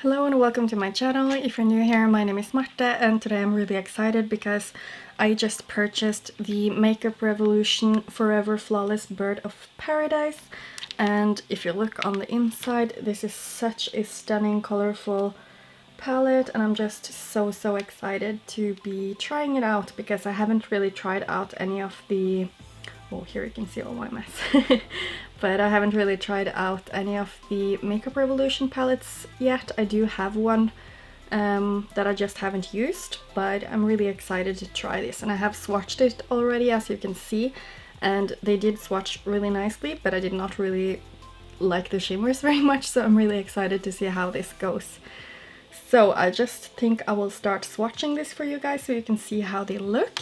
Hello and welcome to my channel. If you're new here, my name is Mekka and today I'm really excited because I just purchased the Makeup Revolution Forever Flawless Bird of Paradise, and if you look on the inside, this is such a stunning colorful palette and I'm just so excited to be trying it out because I haven't really tried out any of the... Oh, here you can see all my mess. But I haven't really tried out any of the Makeup Revolution palettes yet. I do have one that I just haven't used, but I'm really excited to try this. And I have swatched it already, as you can see, and they did swatch really nicely, but I did not really like the shimmers very much, so I'm really excited to see how this goes. So I just think I will start swatching this for you guys so you can see how they look.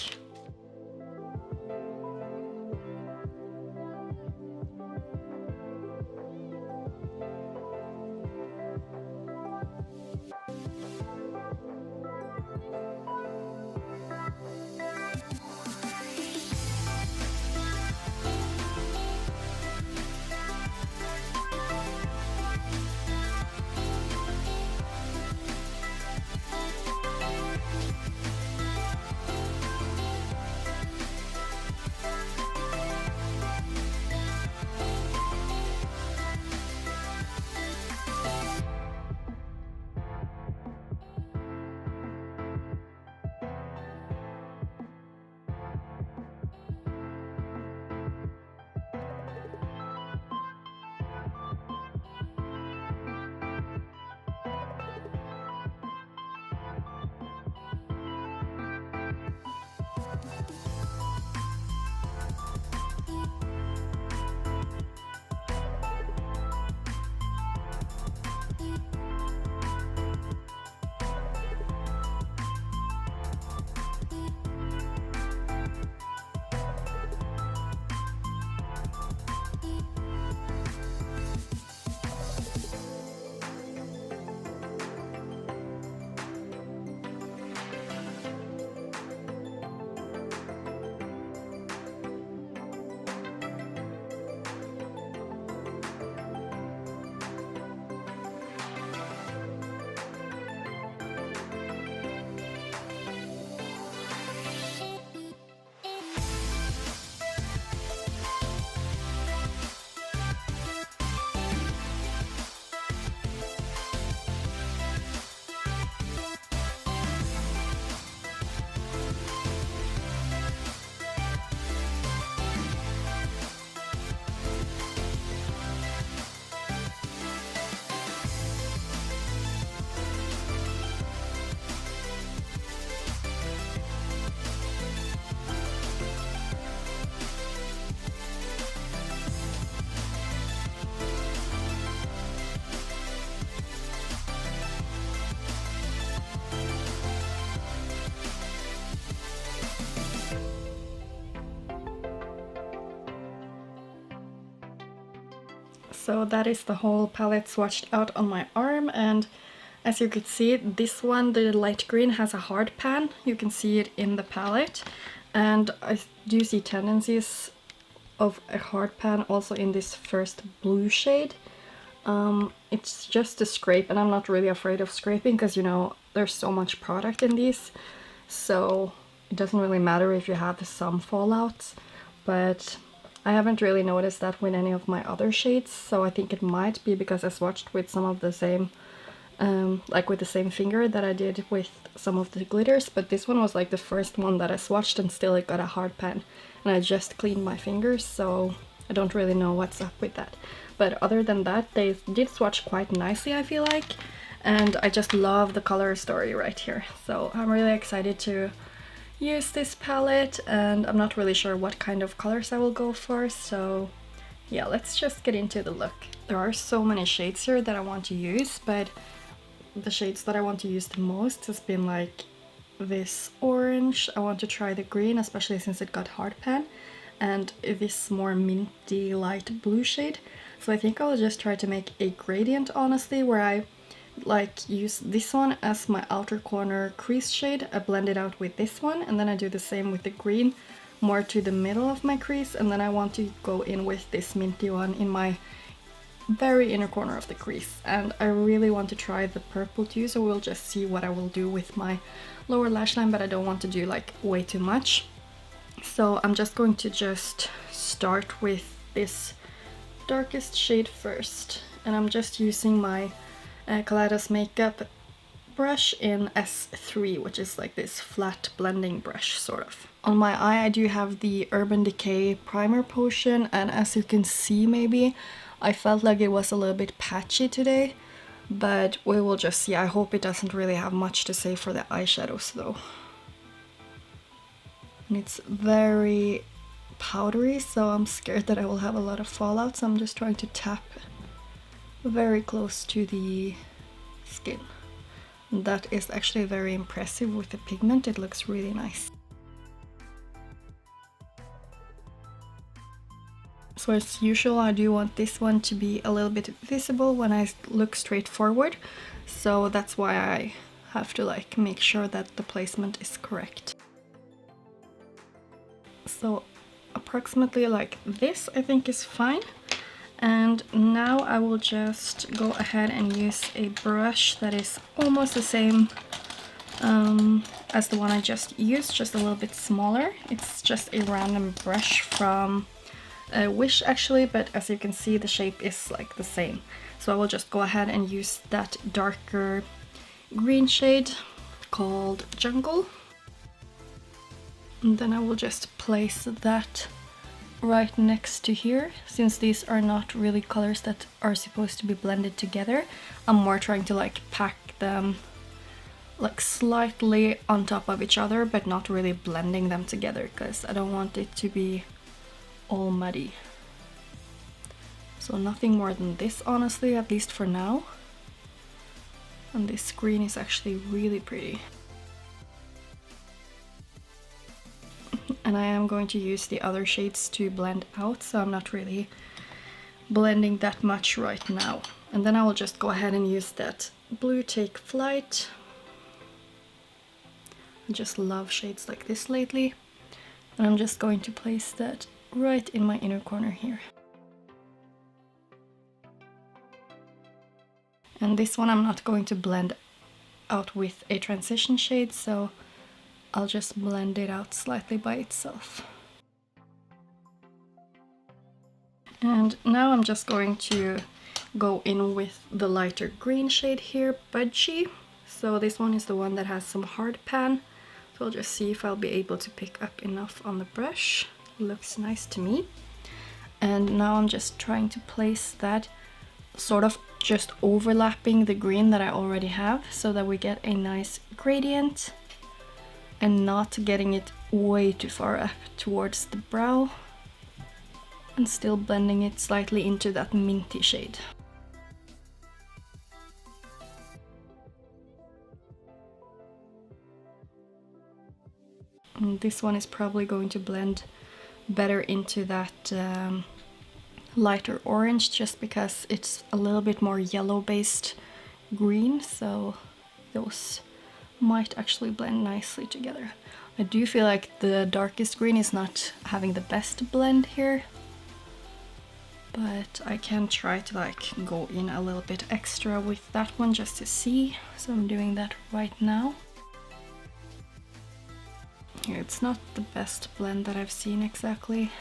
So that is the whole palette swatched out on my arm, and as you could see, this one, the light green, has a hard pan. You can see it in the palette, and I do see tendencies of a hard pan also in this first blue shade. It's just a scrape, and I'm not really afraid of scraping because, you know, there's so much product in these, so it doesn't really matter if you have some fallouts, but I haven't really noticed that with any of my other shades, so I think it might be because I swatched with some of the same, like with the same finger that I did with some of the glitters, but this one was like the first one that I swatched and still it got a hard pan, and I just cleaned my fingers, so I don't really know what's up with that. But other than that, they did swatch quite nicely, I feel like, and I just love the color story right here, so I'm really excited to use this palette, and I'm not really sure what kind of colors I will go for, so yeah, let's just get into the look. There are so many shades here that I want to use, but the shades that I want to use the most has been like this orange. I want to try the green, especially since it got hard pan, and this more minty light blue shade. So I think I'll just try to make a gradient, honestly, where I like use this one as my outer corner crease shade. I blend it out with this one, and then I do the same with the green more to the middle of my crease, and then I want to go in with this minty one in my very inner corner of the crease, and I really want to try the purple too, so we'll just see what I will do with my lower lash line, but I don't want to do like way too much. So I'm just going to just start with this darkest shade first, and I'm just using my Kaleidos makeup brush in S3, which is like this flat blending brush sort of. On my eye I do have the Urban Decay primer potion, and as you can see, maybe I felt like it was a little bit patchy today, but we will just see. I hope it doesn't really have much to say for the eyeshadows though. And it's very powdery, so I'm scared that I will have a lot of fallout, so I'm just trying to tap very close to the skin. And that is actually very impressive with the pigment. It looks really nice. So as usual, I do want this one to be a little bit visible when I look straight forward, so that's why I have to like make sure that the placement is correct. So approximately like this I think is fine. And now I will just go ahead and use a brush that is almost the same as the one I just used, just a little bit smaller. It's just a random brush from Wish actually, but as you can see the shape is like the same. So I will just go ahead and use that darker green shade called Jungle. And then I will just place that right next to here. Since these are not really colors that are supposed to be blended together, I'm more trying to like pack them like slightly on top of each other, but not really blending them together because I don't want it to be all muddy. So nothing more than this, honestly, at least for now. And this green is actually really pretty. And I am going to use the other shades to blend out, so I'm not really blending that much right now. And then I will just go ahead and use that blue Take Flight. I just love shades like this lately. And I'm just going to place that right in my inner corner here. And this one I'm not going to blend out with a transition shade, so I'll just blend it out slightly by itself. And now I'm just going to go in with the lighter green shade here, Budgie. So this one is the one that has some hard pan. So I'll just see if I'll be able to pick up enough on the brush. Looks nice to me. And now I'm just trying to place that sort of just overlapping the green that I already have, so that we get a nice gradient and not getting it way too far up towards the brow, and still blending it slightly into that minty shade. And this one is probably going to blend better into that lighter orange, just because it's a little bit more yellow based green, so those might actually blend nicely together. I do feel like the darkest green is not having the best blend here, but I can try to like go in a little bit extra with that one just to see, so I'm doing that right now. It's not the best blend that I've seen exactly,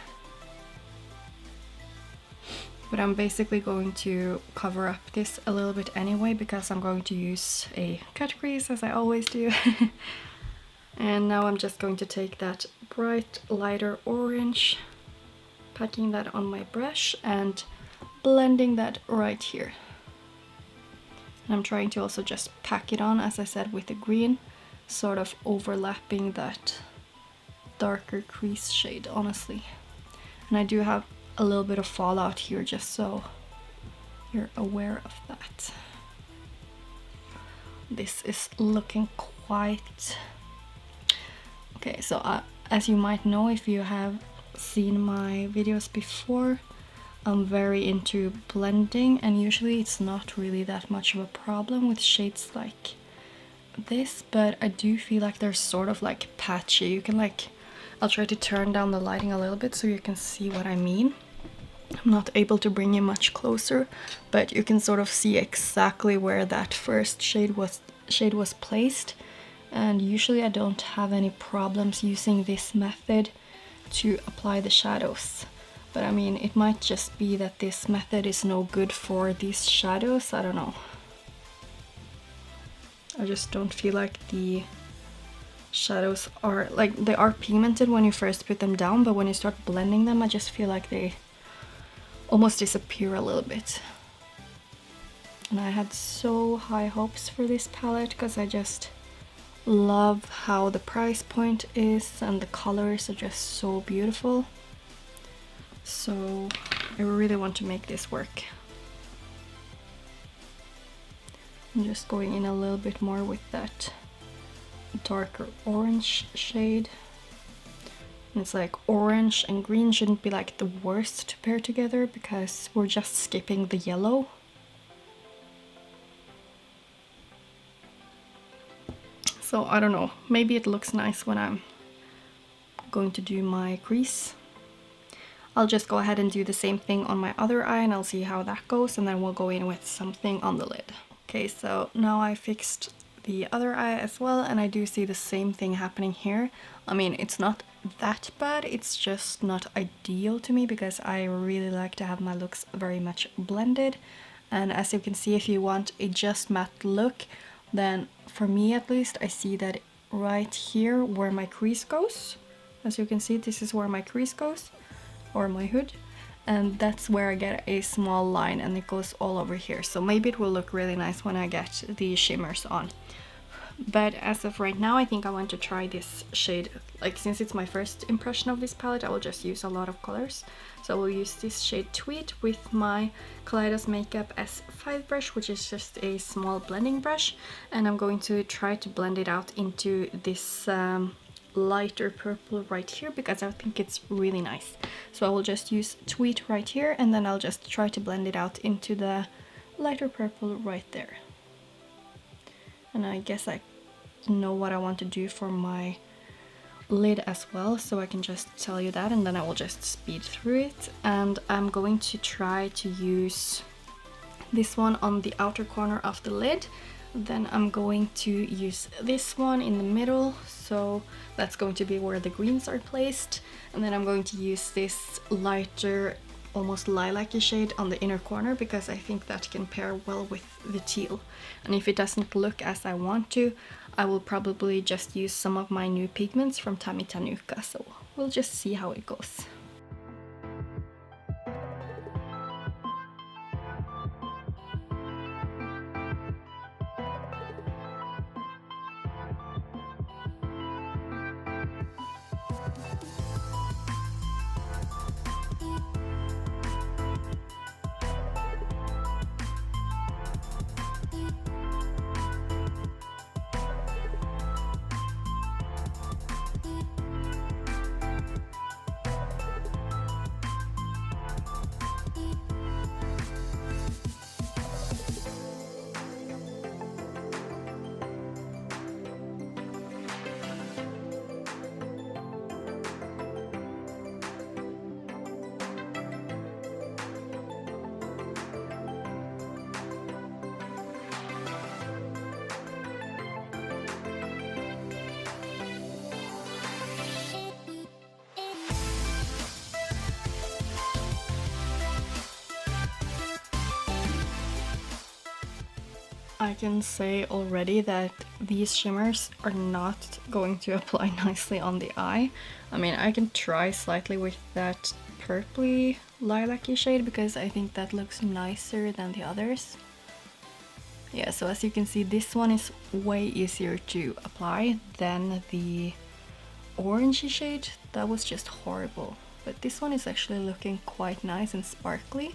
but I'm basically going to cover up this a little bit anyway, because I'm going to use a cut crease as I always do. And now I'm just going to take that bright lighter orange, packing that on my brush and blending that right here. And I'm trying to also just pack it on, as I said, with the green, sort of overlapping that darker crease shade, honestly. And I do have a little bit of fallout here, just so you're aware of that. This is looking quite... Okay, so as you might know if you have seen my videos before, I'm very into blending, and usually it's not really that much of a problem with shades like this, but I do feel like they're sort of like patchy. You can like... I'll try to turn down the lighting a little bit so you can see what I mean. I'm not able to bring you much closer, but you can sort of see exactly where that first shade was placed. And usually I don't have any problems using this method to apply the shadows. But I mean, it might just be that this method is no good for these shadows, I don't know. I just don't feel like the shadows are, like, they are pigmented when you first put them down, but when you start blending them, I just feel like they almost disappear a little bit. And I had so high hopes for this palette because I just love how the price point is and the colors are just so beautiful. So I really want to make this work. I'm just going in a little bit more with that darker orange shade. And it's like orange and green shouldn't be like the worst to pair together because we're just skipping the yellow. So I don't know, maybe it looks nice when I'm going to do my crease. I'll just go ahead and do the same thing on my other eye and I'll see how that goes, and then we'll go in with something on the lid. Okay, so now I fixed the other eye as well, and I do see the same thing happening here. I mean, it's not that bad, it's just not ideal to me because I really like to have my looks very much blended. And as you can see, if you want a just matte look, then for me at least, I see that right here where my crease goes. As you can see, this is where my crease goes, or my hood. And that's where I get a small line and it goes all over here. So maybe it will look really nice when I get the shimmers on. But as of right now, I think I want to try this shade. Like, since it's my first impression of this palette, I will just use a lot of colors. So I will use this shade Tweed with my Kaleidos Makeup S5 brush, which is just a small blending brush. And I'm going to try to blend it out into this lighter purple right here because I think it's really nice. So I will just use Tweed right here, and then I'll just try to blend it out into the lighter purple right there. And I guess I know what I want to do for my lid as well, so I can just tell you that, and then I will just speed through it. And I'm going to try to use this one on the outer corner of the lid. Then I'm going to use this one in the middle, so that's going to be where the greens are placed. And then I'm going to use this lighter, almost lilac-y shade on the inner corner because I think that can pair well with the teal. And if it doesn't look as I want to, I will probably just use some of my new pigments from Tammy Tanuka, so we'll just see how it goes. I can say already that these shimmers are not going to apply nicely on the eye. I mean, I can try slightly with that purpley lilac-y shade because I think that looks nicer than the others. Yeah, so as you can see, this one is way easier to apply than the orangey shade. That was just horrible. But this one is actually looking quite nice and sparkly.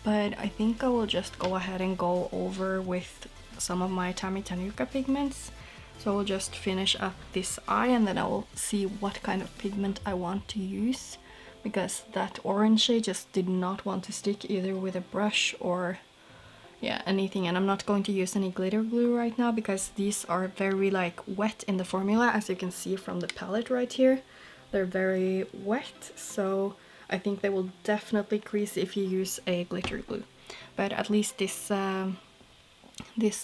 But I think I will just go ahead and go over with some of my Tammy Tanuka pigments. So I will just finish up this eye and then I will see what kind of pigment I want to use. Because that orange shade just did not want to stick either with a brush or anything. And I'm not going to use any glitter glue right now because these are very like wet in the formula, as you can see from the palette right here. They're very wet, so I think they will definitely crease if you use a glitter glue. But at least this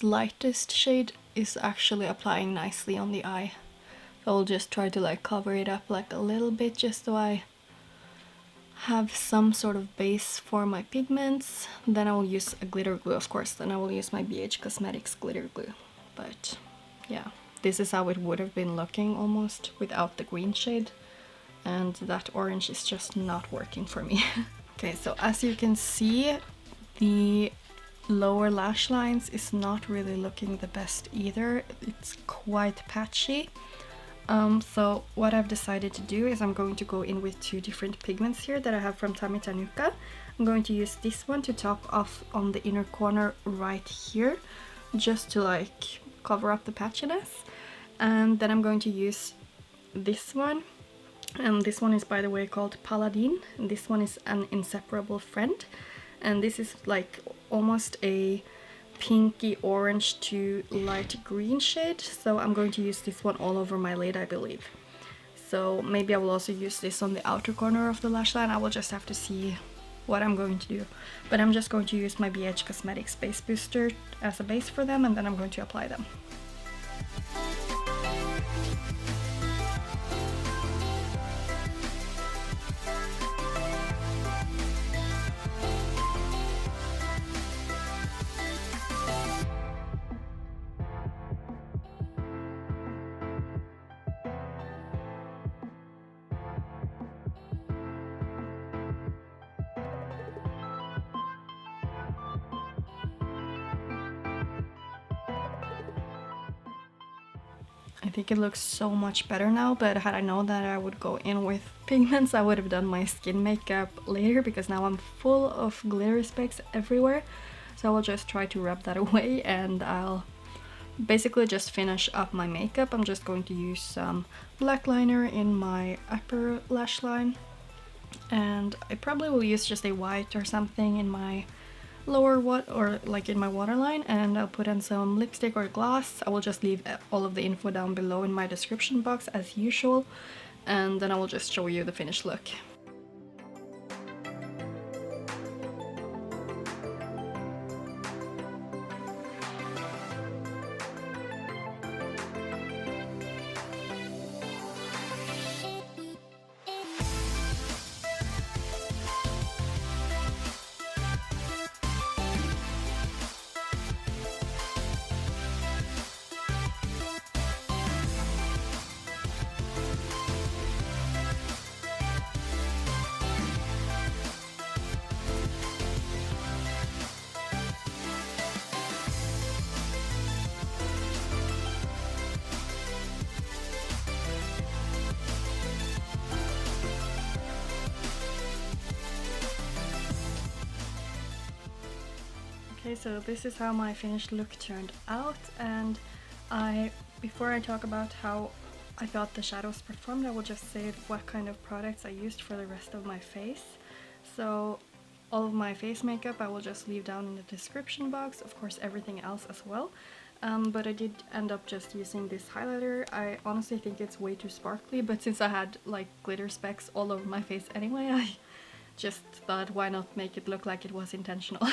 lightest shade is actually applying nicely on the eye. So I'll just try to like cover it up like a little bit just so I have some sort of base for my pigments. Then I will use a glitter glue, of course. Then I will use my BH Cosmetics glitter glue. But yeah, this is how it would have been looking almost without the green shade. And that orange is just not working for me. Okay, so as you can see, the lower lash lines is not really looking the best either. It's quite patchy. So what I've decided to do is I'm going to go in with two different pigments here that I have from Tammy Tanuka. I'm going to use this one to top off on the inner corner right here, just to like cover up the patchiness. And then I'm going to use this one. And this one is, by the way, called Paladin. And this one is an inseparable friend. And this is like almost a pinky orange to light green shade, so I'm going to use this one all over my lid, I believe. So maybe I will also use this on the outer corner of the lash line. I will just have to see what I'm going to do. But I'm just going to use my BH Cosmetics Base Booster as a base for them, and then I'm going to apply them. I think it looks so much better now, but had I known that I would go in with pigments, I would have done my skin makeup later, because now I'm full of glitter specks everywhere. So I will just try to rub that away, and I'll basically just finish up my makeup. I'm just going to use some black liner in my upper lash line, and I probably will use just a white or something in my lower or like in my waterline, and I'll put on some lipstick or gloss. I will just leave all of the info down below in my description box as usual, and then I will just show you the finished look. Okay, so this is how my finished look turned out, and before I talk about how I thought the shadows performed, I will just say what kind of products I used for the rest of my face. So all of my face makeup I will just leave down in the description box, of course everything else as well. But I did end up just using this highlighter. I honestly think it's way too sparkly, but since I had like glitter specks all over my face anyway, I just thought why not make it look like it was intentional.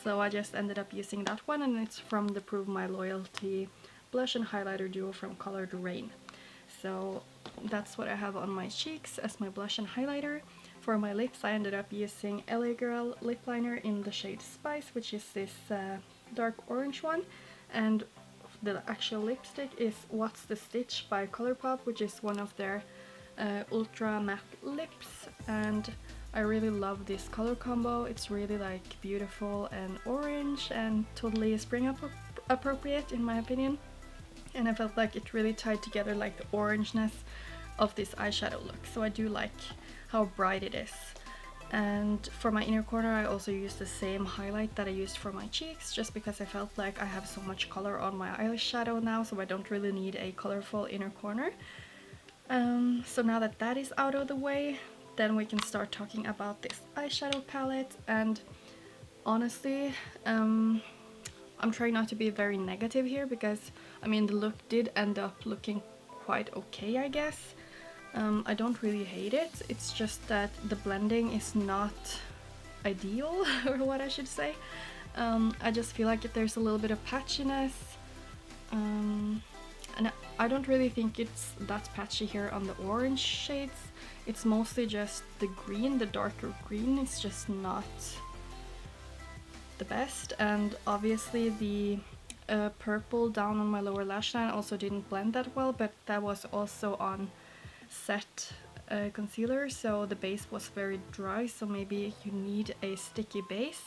So I just ended up using that one, and it's from the Prove My Loyalty blush and highlighter duo from Colored Rain. So that's what I have on my cheeks as my blush and highlighter. For my lips I ended up using LA Girl lip liner in the shade Spice, which is this dark orange one, and the actual lipstick is What's the Stitch by Colourpop, which is one of their ultra matte lips, and I really love this color combo. It's really like beautiful and orange and totally spring appropriate in my opinion, and I felt like it really tied together like the orangeness of this eyeshadow look, so I do like how bright it is. And for my inner corner I also used the same highlight that I used for my cheeks, just because I felt like I have so much color on my eyeshadow now, so I don't really need a colorful inner corner. So now that that is out of the way, then we can start talking about this eyeshadow palette. And honestly, I'm trying not to be very negative here, because I mean the look did end up looking quite okay, I guess. I don't really hate it, it's just that the blending is not ideal, or what I should say. I just feel like there's a little bit of patchiness, and I don't really think it's that patchy here on the orange shades. It's mostly just the green, the darker green is just not the best, and obviously the purple down on my lower lash line also didn't blend that well, but that was also on set concealer, so the base was very dry, so maybe you need a sticky base.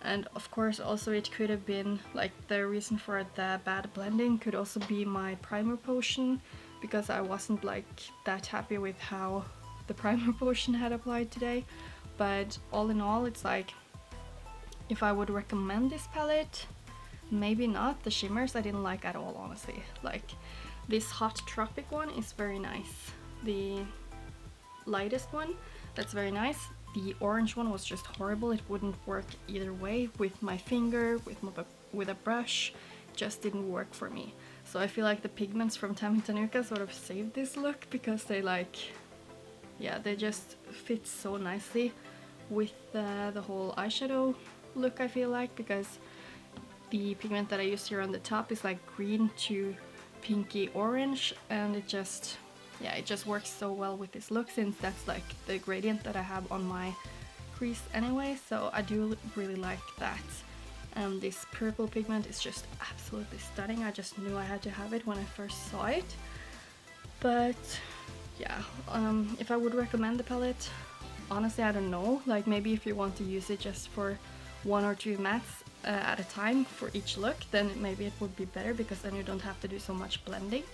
And of course also it could have been like the reason for the bad blending could also be my primer potion, because I wasn't like that happy with how the primer potion had applied today. But all in all, it's like, if I would recommend this palette, maybe not. The shimmers I didn't like at all, honestly. Like this hot tropic one is very nice, the lightest one, that's very nice. The orange one was just horrible, it wouldn't work either way with my finger, with a brush, just didn't work for me. So I feel like the pigments from Tammy Tanuka sort of saved this look, because they like, yeah, they just fit so nicely with the whole eyeshadow look, I feel like, because the pigment that I used here on the top is like green to pinky orange, and it just, yeah, it just works so well with this look, since that's like the gradient that I have on my crease anyway, so I do really like that. And this purple pigment is just absolutely stunning. I just knew I had to have it when I first saw it. But yeah, if I would recommend the palette, honestly I don't know, like maybe if you want to use it just for 1 or 2 mattes at a time for each look, then maybe it would be better, because then you don't have to do so much blending.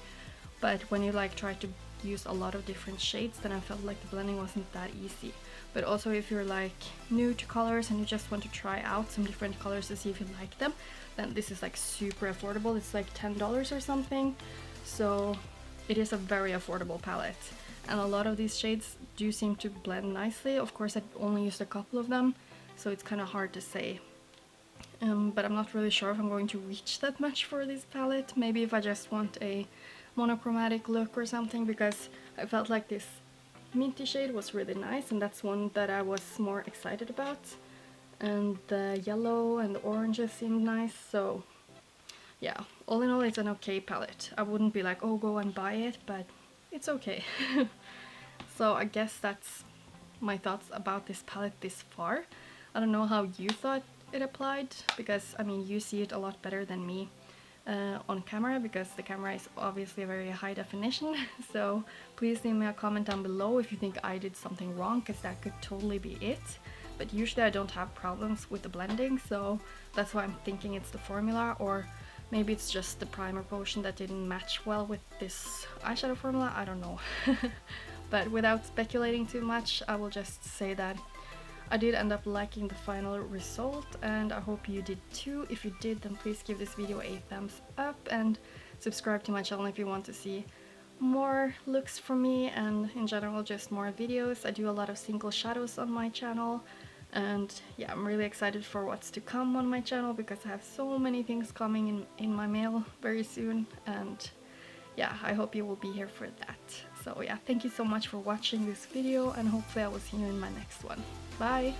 But when you like try to use a lot of different shades, then I felt like the blending wasn't that easy. But also if you're like new to colors and you just want to try out some different colors to see if you like them, then this is like super affordable. It's like $10 or something, so it is a very affordable palette, and a lot of these shades do seem to blend nicely. Of course I only used a couple of them, so it's kind of hard to say. But I'm not really sure if I'm going to reach that much for this palette. Maybe if I just want a monochromatic look or something, because I felt like this minty shade was really nice, and that's one that I was more excited about. And the yellow and the oranges seemed nice, so yeah, all in all it's an okay palette. I wouldn't be like, oh, go and buy it, but it's okay. So I guess that's my thoughts about this palette this far. I don't know how you thought it applied, because I mean you see it a lot better than me on camera, because the camera is obviously a very high definition. So please leave me a comment down below if you think I did something wrong, because that could totally be it. But usually I don't have problems with the blending, so that's why I'm thinking it's the formula, or maybe it's just the primer potion that didn't match well with this eyeshadow formula, I don't know. But without speculating too much, I will just say that I did end up liking the final result, and I hope you did too. If you did, then please give this video a thumbs up and subscribe to my channel if you want to see more looks from me, and in general just more videos. I do a lot of single shadows on my channel, and yeah, I'm really excited for what's to come on my channel, because I have so many things coming in my mail very soon, and yeah, I hope you will be here for that. So yeah, thank you so much for watching this video, and hopefully I will see you in my next one. Bye!